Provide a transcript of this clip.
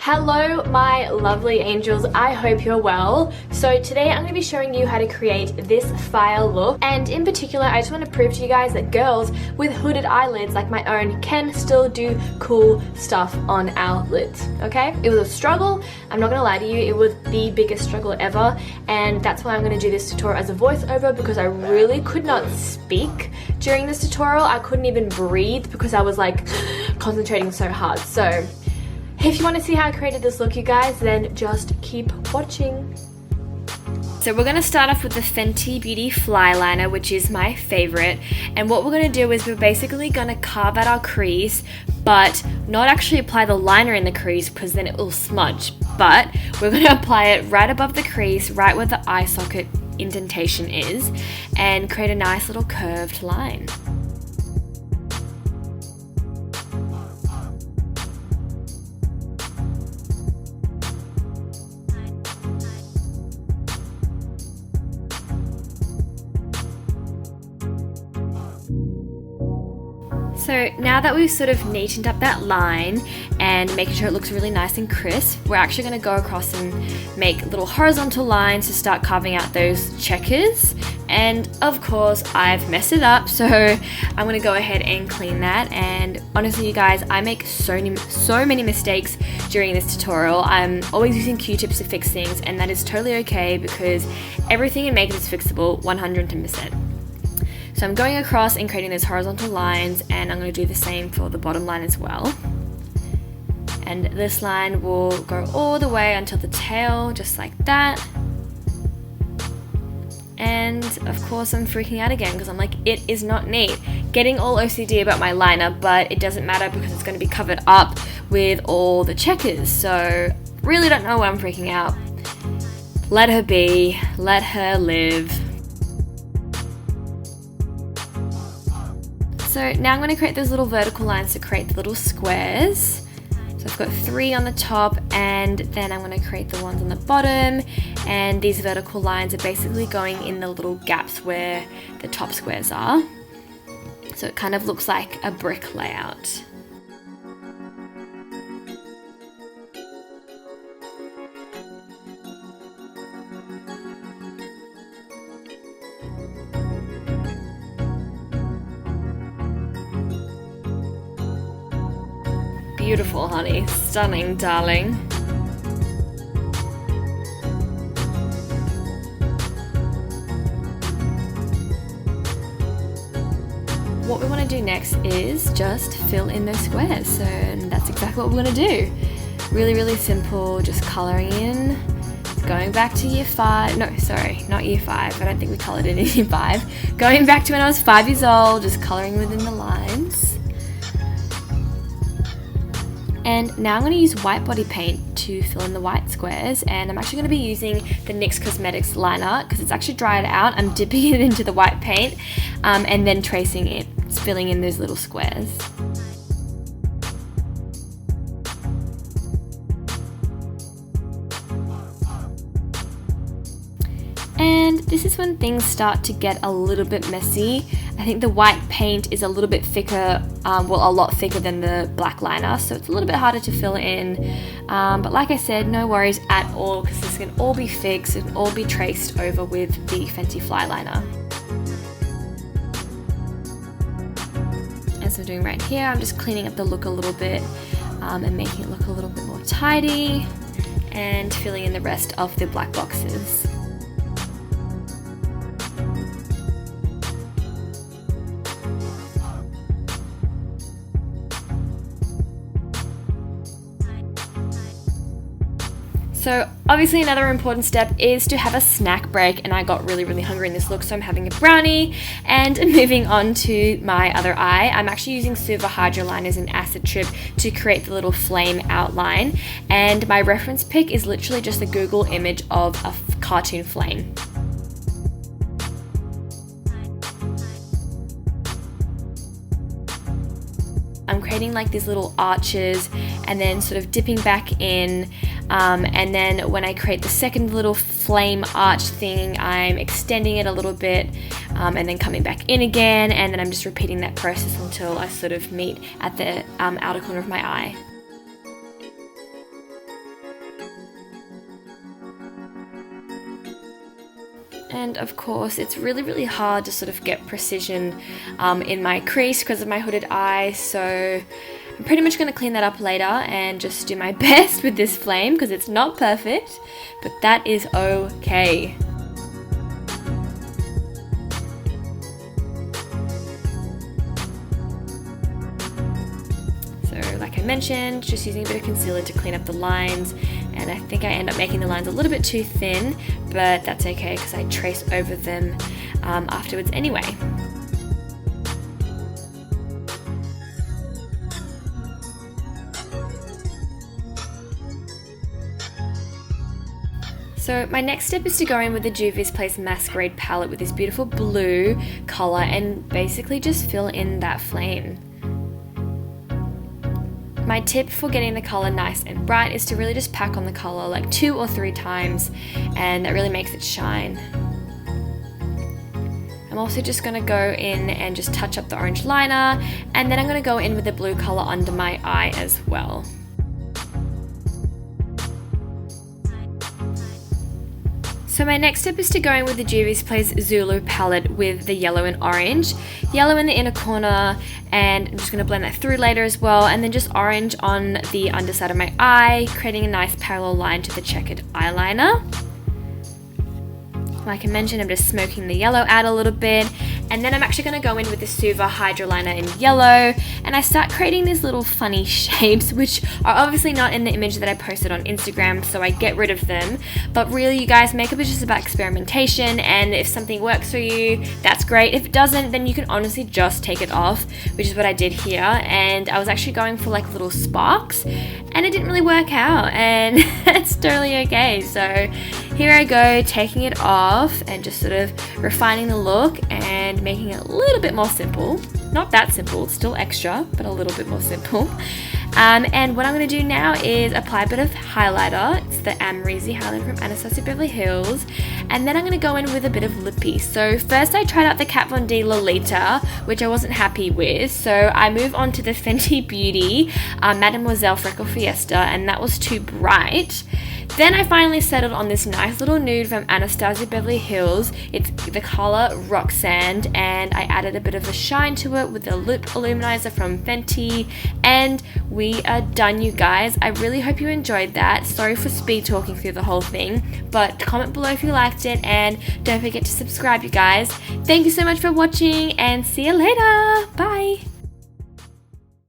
Hello my lovely angels, I hope you're well. So today I'm going to be showing you how to create this fire look, and in particular I just want to prove to you guys that girls with hooded eyelids like my own can still do cool stuff on our lids, okay? It was a struggle, I'm not going to lie to you, it was the biggest struggle ever, and that's why I'm going to do this tutorial as a voiceover, because I really could not speak during this tutorial. I couldn't even breathe because I was like concentrating so hard. So if you want to see how I created this look, you guys, then just keep watching. So we're going to start off with the Fenty Beauty Fly Liner, which is my favorite. And what we're going to do is we're basically going to carve out our crease, but not actually apply the liner in the crease because then it will smudge. But we're going to apply it right above the crease, right where the eye socket indentation is, and create a nice little curved line. So now that we've sort of neatened up that line and making sure it looks really nice and crisp, we're actually going to go across and make little horizontal lines to start carving out those checkers. And of course I've messed it up, so I'm going to go ahead and clean that. And honestly you guys, I make so many mistakes during this tutorial. I'm always using Q-tips to fix things, and that is totally okay because everything in makeup is fixable 110%. So I'm going across and creating those horizontal lines, and I'm going to do the same for the bottom line as well. And this line will go all the way until the tail, just like that. And of course I'm freaking out again because I'm like, it is not neat. Getting all OCD about my liner, but it doesn't matter because it's going to be covered up with all the checkers. So really don't know why I'm freaking out. Let her be, let her live. So now I'm going to create those little vertical lines to create the little squares. So I've got 3 on the top, and then I'm going to create the ones on the bottom, and these vertical lines are basically going in the little gaps where the top squares are. So it kind of looks like a brick layout. Beautiful, honey. Stunning, darling. What we want to do next is just fill in those squares. So that's exactly what we're going to do. Really, really simple. Just colouring in. Going back to year 5. No, sorry, not year 5. I don't think we coloured in year 5. Going back to when I was 5 years old, just colouring within the lines. And now I'm going to use white body paint to fill in the white squares, and I'm actually going to be using the NYX Cosmetics liner because it's actually dried out. I'm dipping it into the white paint and then tracing it, filling in those little squares. And this is when things start to get a little bit messy. I think the white paint is a little bit thicker, well, a lot thicker than the black liner, so it's a little bit harder to fill in. But like I said, no worries at all because this can all be fixed and all be traced over with the Fenty Fly Liner. As I'm doing right here, I'm just cleaning up the look a little bit and making it look a little bit more tidy and filling in the rest of the black boxes. So obviously another important step is to have a snack break, and I got really hungry in this look, so I'm having a brownie. And moving on to my other eye, I'm actually using Suva Hydro Liners in Acid Trip to create the little flame outline, and my reference pic is literally just a Google image of a cartoon flame. I'm creating like these little arches and then sort of dipping back in, and then when I create the second little flame arch thing, I'm extending it a little bit and then coming back in again, and then I'm just repeating that process until I sort of meet at the outer corner of my eye. And of course, it's really hard to sort of get precision in my crease because of my hooded eye, so I'm pretty much going to clean that up later and just do my best with this flame because it's not perfect, but that is okay. So like I mentioned, just using a bit of concealer to clean up the lines, and I think I end up making the lines a little bit too thin, but that's okay because I trace over them afterwards anyway. So my next step is to go in with the Juvia's Place Masquerade palette with this beautiful blue colour and basically just fill in that flame. My tip for getting the colour nice and bright is to really just pack on the colour like 2 or 3 times, and that really makes it shine. I'm also just going to go in and just touch up the orange liner, and then I'm going to go in with the blue colour under my eye as well. So my next step is to go in with the Juvia's Place Zulu palette with the yellow and orange. Yellow in the inner corner, and I'm just going to blend that through later as well, and then just orange on the underside of my eye, creating a nice parallel line to the checkered eyeliner. Like I mentioned, I'm just smoking the yellow out a little bit, and then I'm actually going to go in with the Suva Hydra Liner in yellow, and I start creating these little funny shapes, which are obviously not in the image that I posted on Instagram, so I get rid of them. But really, you guys, makeup is just about experimentation, and if something works for you, that's great. If it doesn't, then you can honestly just take it off, which is what I did here. And I was actually going for like little sparks, and it didn't really work out, and it's totally okay. So here I go, taking it off and just sort of refining the look and making it a little bit more simple. Not that simple, still extra, but a little bit more simple. And what I'm going to do now is apply a bit of highlighter. It's the Amrezy highlighter from Anastasia Beverly Hills. And then I'm going to go in with a bit of lippy. So first I tried out the Kat Von D Lolita, which I wasn't happy with. So I move on to the Fenty Beauty Mademoiselle Freckle Fiesta, and that was too bright. Then I finally settled on this nice little nude from Anastasia Beverly Hills. It's the color Rock Sand, and I added a bit of a shine to it with the lip illuminizer from Fenty, and we are done, you guys. I really hope you enjoyed that. Sorry for speed talking through the whole thing, but comment below if you liked it, and don't forget to subscribe, you guys. Thank you so much for watching, and see you later. Bye.